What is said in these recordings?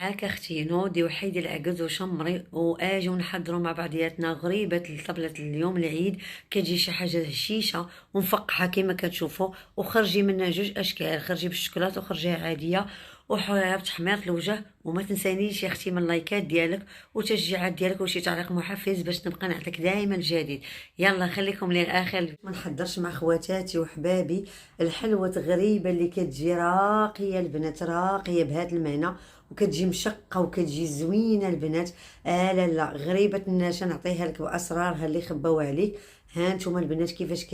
هاك اختي نوضي وحيدي العقد وشمري واجي ونحضروا مع بعضياتنا غريبة طبلة اليوم العيد. كتجي شي حاجة هشيشة ونفقعها كما كتشوفوا، وخرجي منها جوج اشكال، خرجي بالشوكولاتة وخرجيها عادية وحريها بتحميرة الوجه. وما تنسانيش يا اختي من اللايكات ديالك وتشجيعات ديالك وشي تعليق محفز باش نبقى نعطيك دائما الجديد. يلا خليكم للاخر. ما نحضرش مع خواتاتي وحبابي الحلوة غريبة اللي كتجي راقية البنات، راقية بهذا المعنى، وكتجي مشقه وكتجي زوينه البنات. لا لا غريبه النشا نعطيها لك باسرارها اللي خباو عليك. ها نتوما البنات كيفاش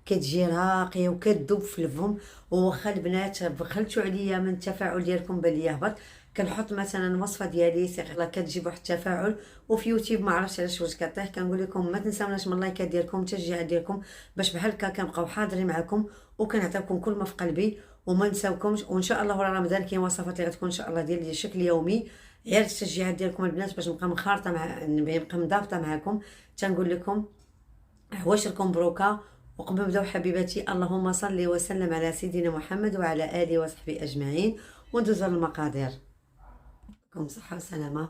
كتجي راقيه وكتذوب في الفم. وواخا البنات بخلتوا عليا من التفاعل ديالكم بان لي هبط، كنحط مثلا الوصفه ديالي سيغلا كتجيب واحد التفاعل. وفي يوتيوب ما عرفتش علاش واش كطيح. كنقول لكم ما تنساوناش من اللايكات ديالكم والتشجيعات ديالكم باش بحال هكا كنبقاو حاضرين معكم وكنعطيكم كل ما في قلبي. وما نساوكمش، وان شاء الله ورا رمضان كاين وصفات اللي غتكون ان شاء الله ديال شكل يومي. غير التشجيعات ديالكم البنات باش نبقى مخارطه نبقى مضابطه معكم. تنقول لكم عواشركم بروكا. وقبل ما نبداو حبيباتي اللهم صل وسلم على سيدنا محمد وعلى اله وصحبه اجمعين وندوزو للمقادير. لكم صحه وسلامه.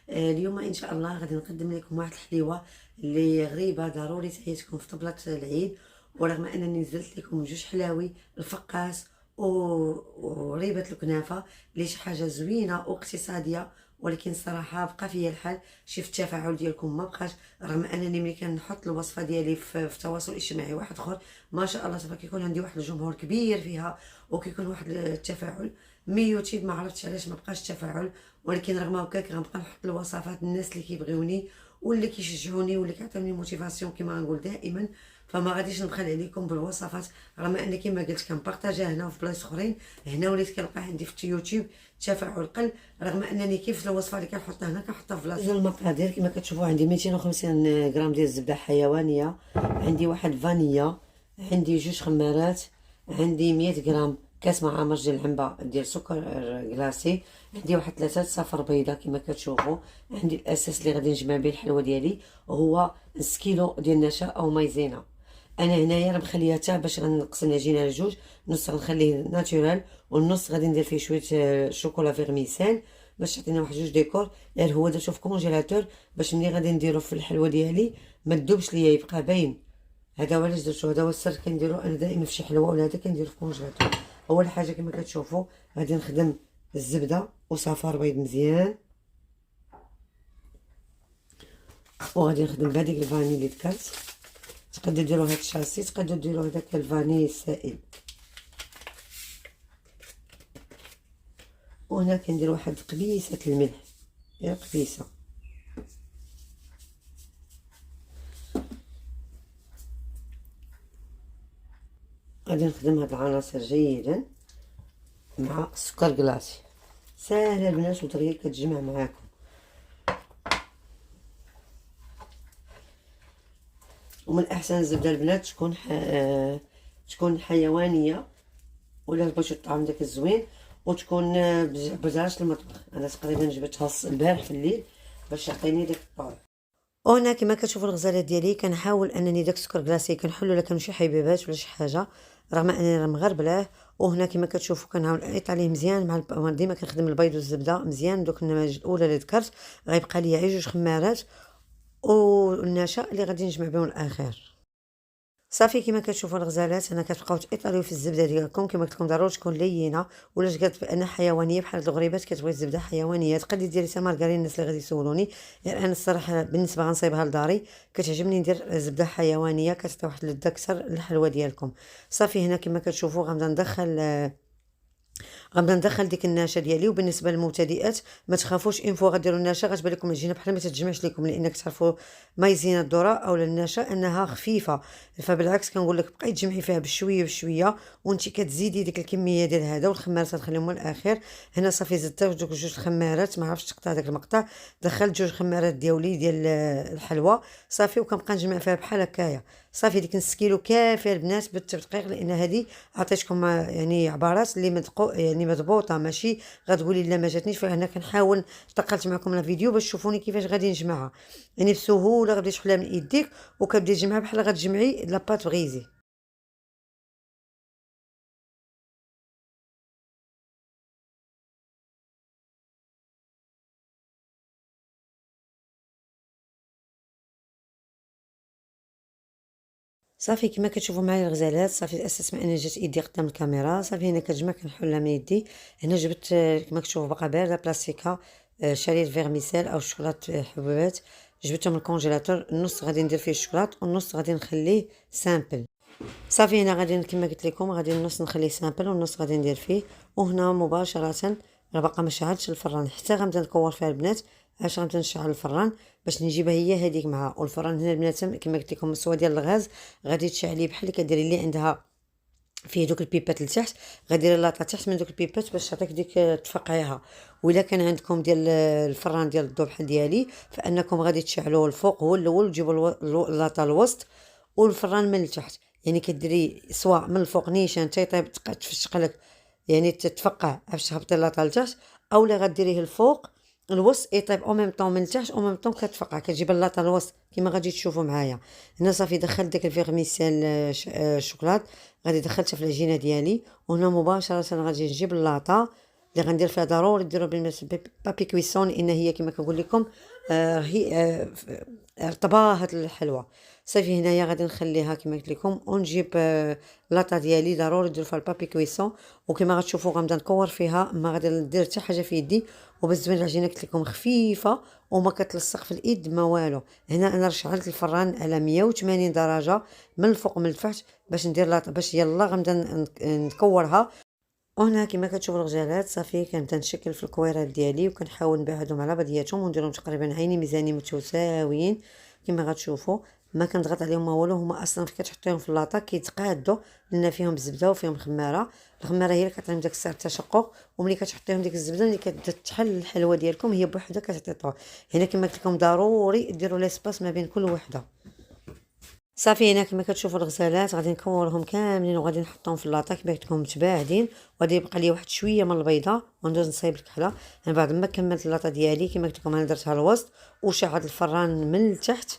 اليوم ان شاء الله غادي نقدم لكم واحد الحليوه اللي غريبه ضروري تعيشكم في طبله العيد. ورغم انني نزلت لكم جوج حلاوي الفقاس وريبه الكنافه اللي شي حاجه زوينه واقتصاديه، ولكن الصراحه بقى فيا الحال شي في التفاعل ديالكم ما بقاش. رغم انني ملي كنحط الوصفه ديالي في التواصل الاجتماعي واحد اخر ما شاء الله تبارك كيكون عندي واحد الجمهور كبير فيها وكيكون واحد التفاعل. مي يوتيوب ما عرفتش علاش ما بقاش التفاعل، ولكن رغم هكاك غنبقى نحط الوصفات الناس اللي كيبغيوني واللي كيشجعوني واللي كيعطيوني موتيفاسيون كما غنقول دائما. فما غاديش نبخل عليكم بالوصفات، رغم ان كما قلت كنبارطاجيها هنا وفي بلايص اخرين. هنا وليت كنلقى عندي في اليوتيوب تفاعل قل، رغم انني كيف الوصفه اللي كنحطها هنا كنحطها في بلاصه. المقادير كما كتشوفوا عندي 250 غرام ديال الزبده حيوانيه، عندي واحد فانيلا، عندي جوج خمارات، عندي 100 غرام كاس معامر ديال العنبه ديال سكر كلاصي، عندي واحد 3 صفر بيضه كما كتشوفوا. عندي الاساس اللي غادي نجمع به الحلوه ديالي هو نص كيلو ديال النشا او مايزينا. انا هنايا راه مخليها حتى باش غنقسم العجينه لجوج، نص غنخليه ناتورال والنص غادي ندير فيه شويه شوكولا فيرميسان باش تعطينا واحد جوج ديكور. غير هو درتو في كونجيلاتور باش ملي غادي نديرو في الحلوه ديالي ما تذوبش ليا يبقى باين. هذا هو علاش درتو، هذا هو السر. كنديرو انا دائما في شي حلوه ولا هذا كنديرو في كونجيلاتور. اول حاجه كما كتشوفوا غادي نخدم الزبده وصفار بيض مزيان، وغادي نخدم بهذيك الفاني اللي ذكرت. تقدروا ديروا هاد الشاسي، تقدروا ديروا هذاك الفاني السائل. وهنا كندير واحد قبيصه الملح، غير قبيصه. غادي نخدم هاد العناصر جيدا مع السكر كلاصي. ساهله البنات ودغيا كتجمع معاكم. ومن احسن الزبده البنات تكون حيوانيه، ولا بغيتو الطعم داك الزوين وتكون بزاش المطبخ. انا تقريبا جبتها البارح في الليل باش يعطيني داك الطعم. وهنا كما كتشوفوا الغزاله ديالي كنحاول انني داك السكر كلاصي كنحلو لكم شي حبيبات ولا شي حاجه، رغم انني راه مغربلاه. وهنا كما كتشوفوا كنعاود نعيط عليه مزيان مع ديما كنخدم البيض والزبده مزيان. دوك النماذج الاولى اللي ذكرت غيبقى لي غير جوج خمارات والنشا اللي غادي نجمع بهم الاخر. صافي كما كتشوفوا الغزالات انا كتبقاو تاطريو في الزبده ديالكم كما قلت لكم ضروري تكون لينه، ولا قالت بان حيوانيه بحال هاد الغريبات كتبغي الزبده حيوانيه تقدري ديري حتى مارغرين. الناس اللي غادي يسولوني، غير انا الصراحه بالنسبه غنصايبها لداري كتعجبني ندير زبده حيوانيه كتعطي واحد اللذه اكثر للحلوه ديالكم. صافي هنا كما كتشوفوا غنبدا ندخل ديك النشا ديالي. وبالنسبه للمبتدئات ما تخافوش ان فوا غديروا النشا غتبان لكم العجينه بحال ما تتجمعش لكم، لانك تعرفوا مايزينا الذره او النشا انها خفيفه. فبالعكس كنقول لك بقاي تجمعي فيها بشويه بشويه وانت كتزيدي ديك الكميه ديال هذا. والخمارات غنخليهم للاخر. هنا صافي زدت دوك جوج خمارات، ما عرفتش تقطع داك المقطع، دخلت جوج خمارات ديالي ديال الحلوى صافي. وكنبقى نجمع فيها بحال هكايا. صافي ديك نص كيلو كافيه البنات بالتدقيق، لان هذه عطيتكم يعني عبارات اللي يعني مضبوطه، ماشي غتقولي لا ما جاتنيش. فهنا كنحاول ثقلت معكم الفيديو باش تشوفوني كيفاش غادي نجمعها، يعني بسهوله غادي تحلها من يديك وكتبدي تجمعها بحال غتجمعي لاباط فغيزي. صافي كما كتشوفوا معايا الغزالات، صافي اساس ما اني جات يدي قدام الكاميرا، صافي هنا كنجمع كنحلها من يدي. هنا جبت كما كتشوفوا باقا بارده بلاستيكه، شريط فيرميسيل او شوكولات حبوبات، جبتهم من الكونجيلاتور. النص غادي ندير فيه الشوكولات والنص غادي نخليه سامبل. صافي هنا غادي كما قلت لكم غادي النص نخليه سامبل والنص غادي ندير فيه. وهنا مباشره راه باقا ما شعلتش الفران حتى غنبدا نكور فيها البنات. علاش غنبدا نشعل الفران؟ باش نجيبها هي هذيك معها. والفران هنا البنات كما قلت لكم السوا ديال الغاز غادي تشعليه بحال اللي كديري اللي عندها فيه دوك البيبات لتحت، غديري لاطا تحت من دوك البيبات باش تعطيك ديك تفقعيها. وإلا كان عندكم ديال الفران ديال الضو بحال ديالي فانكم غادي تشعلوه الفوق هو الاول وتجيبوا اللاطا الوسط والفران من التحت. يعني كديري سواء من الفوق نيشان تيطيب تفشق لك، يعني تتفقع باش تهبطي اللاطا لتحت، اولا غديريه الفوق الوسط يطيب او ميم طون من التحت او ميم طون كتفقع كتجيب اللاطا الوسط كما غادي تشوفوا معايا. هنا صافي دخلت داك الفيرميسيل الشوكولات غادي دخلتها في العجينه ديالي. وهنا مباشره غادي نجيب اللاطا اللي غندير فيها ضروري ديروا بابي كويسون لان هي كما كنقول لكم هي رطبه هاد الحلوه. صافي هنايا غادي نخليها كما قلت لكم ونجيب لاطا ديالي ضروري ديروا فيها البابي كويسون. وكما غتشوفوا غنبدا نكور فيها ما غادي ندير حتى حاجه في يدي. وبالزبن العجينه قلت لكم خفيفه وما كتلصق في الايد ما والو. هنا انا شعلت الفران على 180 درجه من الفوق من التحت باش ندير لاطا باش يلا غنبدا نكورها. وهنا كما كتشوفوا الغزالات صافي كنبدا نشكل في الكويرات ديالي وكنحاول نبعدهم على بعضياتهم ونديرهم تقريبا عيني ميزاني متساويين كما غتشوفوا. ما كنضغط عليهم ما والو، هما اصلا كتحطيهم في اللاطا كيتقادوا لان فيهم الزبده وفيهم الخماره. الخماره هي اللي كتعطيهم داك السعر التشقق، وملي كتحطيهم ديك الزبده اللي كتحل الحلوه ديالكم هي بوحدها كتعطي طعم. هنا كما قلت لكم ضروري ديروا ليسباس ما بين كل وحده. صافي هنا كما كتشوفوا الغزالات غادي نكورهم كاملين وغادي نحطهم في اللاطا كما قلت لكم متباعدين. وغادي يبقى لي واحد شويه من البيضه وندوز نصايب الكحله. انا بعد ما كملت اللاطا ديالي كما قلت لكم انا درتها الوسط وشعلت الفران من التحت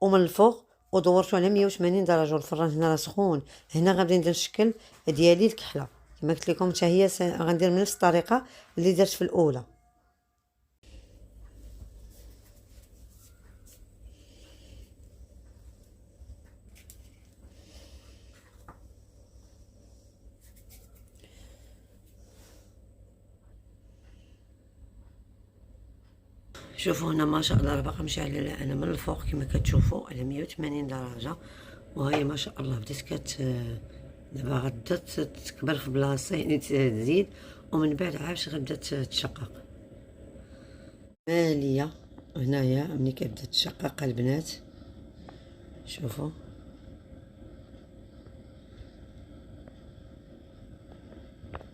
ومن الفوق ودورته على 180 درجه والفران هنا راه سخون. هنا غادي ندير الشكل ديالي الكحله كما قلت لكم حتى هي غندير بنفس الطريقه اللي درت في الاولى. شوفوا هنا ما شاء الله راه باقا مشعلله انا من الفوق كما كتشوفوا على 180 درجه. وهي ما شاء الله بدات دابا غدا تكبر في بلاصه يعني تزيد ومن بعد عاش غدا تشقق ماليه. هنايا ملي كتبدا تشقق البنات شوفوا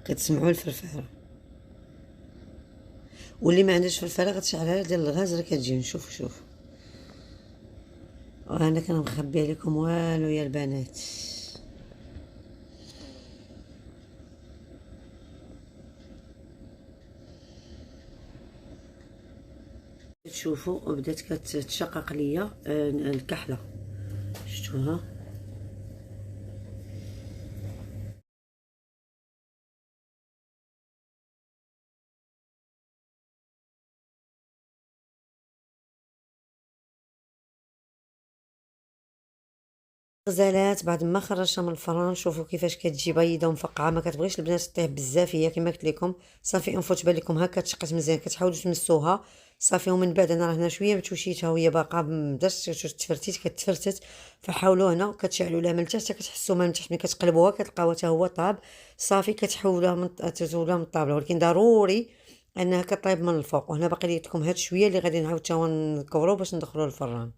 كتسمعوا الفرفره. واللي ما عندهاش فلفله غتشعلها ديال الغاز راه كتجي. نشوف وانا كنخبي عليكم والو يا البنات. تشوفوا بدات كتشقق ليا الكحله شفتوها. غزالات بعد ما خرجتها من الفران شوفوا كيفاش كتجي بيضه ومفقعه ما كتبغيش البنات طيب بزاف. هي كما قلت لكم صافي انفو تبان لكم هكا تشقت مزيان كتحاولوا تمسوها صافي. ومن بعد انا راه هنا شويه متوشيتها وهي باقا مبداش تفرتيت كتفرتت. فحاولوا هنا كتشعلوا لها من التحت كتحسوا من التحت ملي كتقلبوها كتلقاوها حتى هو طاب صافي كتحولوها من الطابله. ولكن ضروري انها كطيب من الفوق. وهنا باقي لكم هاد شويه اللي غادي نعاود حتى نكورو باش ندخلوا الفران.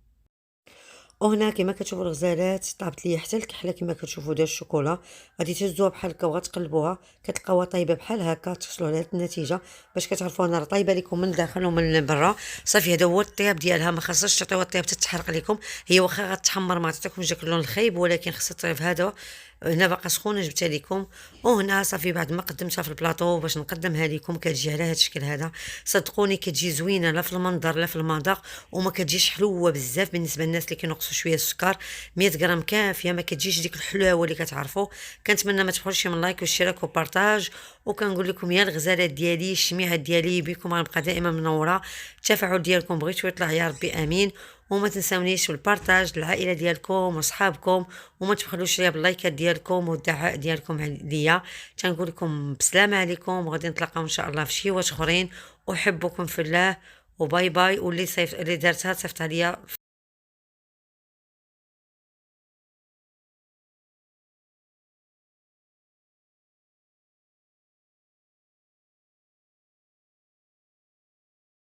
وهنا كما كتشوفوا الغزالات طابت ليا حتى الكحله كما كتشوفوا ديال الشوكولا. غادي تهزوها بحال هكا وغتقلبوها كتلقاوها طايبه بحال هكا توصلوا لهاد النتيجه باش كتعرفوا انها طايبه لكم من الداخل ومن برا. صافي هذا هو الطياب ديالها. ما خاصهاش تعطيوها الطياب تتحرق لكم. هي واخا غتحمر ما تعطيكمش داك اللون الخايب ولكن خاصها الطياب هذا. هنا باقا سخونه جبتها لكم. وهنا صافي بعد ما قدمتها في البلاطو باش نقدمها لكم كتجي على هذا الشكل هذا. صدقوني كتجي زوينه لا في المنظر لا في المذاق وما كتجيش حلوه بزاف بالنسبه للناس اللي كينقصوا شويه السكر. 100 غرام كافيه ما كتجيش ديك الحلاوه اللي كتعرفوا. كنتمنى ما تبخلوش من لايك والاشتراك وبارطاج. وكنقول لكم يا الغزالات ديالي الشميعات ديالي بكم غنبقى دائما منوره. التفاعل ديالكم بغيتو يطلع يا ربي امين. وما تنسونيش بالبارطاج للعائله ديالكم وصحابكم، وما تبخلوش ليا باللايكات ديالكم والدعاء ديالكم ليا. تنقول لكم بسلامه عليكم، وغادي نتلاقاو ان شاء الله في شيوات اخرين. احبكم في الله، وباي باي. واللي دارتها صيفط عليا